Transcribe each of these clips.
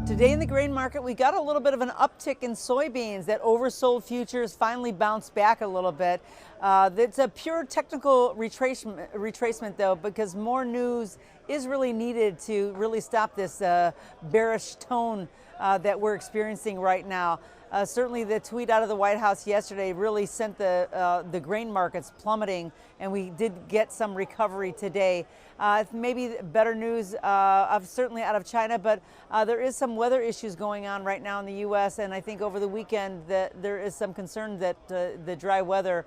Today in the grain market, we got a little bit of an uptick in soybeans. That oversold futures finally bounced back a little bit. It's a pure technical retracement though, because more news is really needed to really stop this bearish tone that we're experiencing right now. Certainly the tweet out of the White House yesterday really sent the grain markets plummeting, and we did get some recovery today. Maybe better news certainly out of China, but there is some weather issues going on right now in the U.S., and I think over the weekend that there is some concern that the dry weather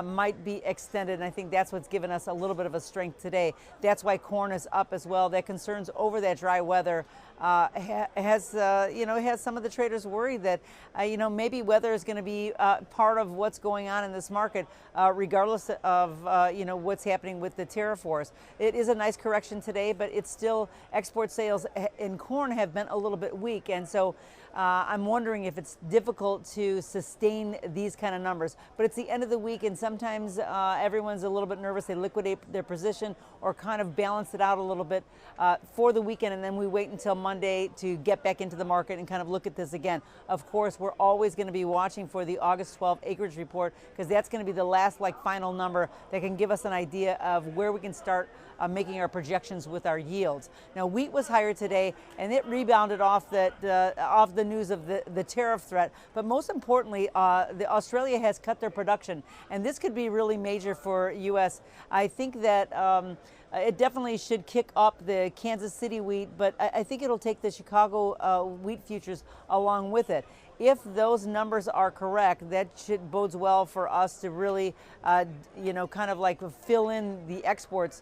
might be extended, and I think that's what's given us a little bit of a strength today. That's why corn is up as well. That concerns over that dry weather has some of the traders worried that maybe weather is going to be part of what's going on in this market, regardless of what's happening with the tariff wars. It is a nice correction today, but it's still, export sales in corn have been a little bit weak, and so I'm wondering if it's difficult to sustain these kind of numbers. But it's the end of the week, and sometimes everyone's a little bit nervous. They liquidate their position or kind of balance it out a little bit for the weekend, and then we wait until Monday to get back into the market and kind of look at this again. Of course, we're always going to be watching for the August 12th acreage report, because that's going to be the last final number that can give us an idea of where we can start making our projections with our yields. Now, wheat was higher today, and it rebounded off the news of the tariff threat. But most importantly, Australia has cut their production, and this could be really major for U.S. I think that it definitely should kick up the Kansas City wheat, but I think it'll take the Chicago wheat futures along with it. If those numbers are correct, that should bodes well for us to really, kind of like fill in the exports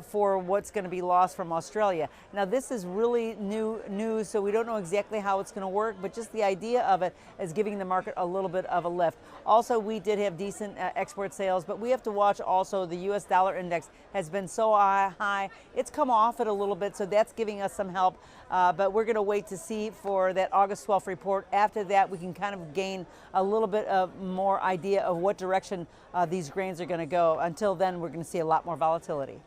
for what's going to be lost from Australia. Now, this is really new news, so we don't know exactly how it's going to work, but just the idea of it is giving the market a little bit of a lift. Also, we did have decent export sales, but we have to watch also the U.S. dollar index has been so high. It's come off it a little bit, so that's giving us some help, but we're going to wait to see for that August 12th report. After that, we can kind of gain a little bit of more idea of what direction these grains are going to go. Until then, we're going to see a lot more volatility.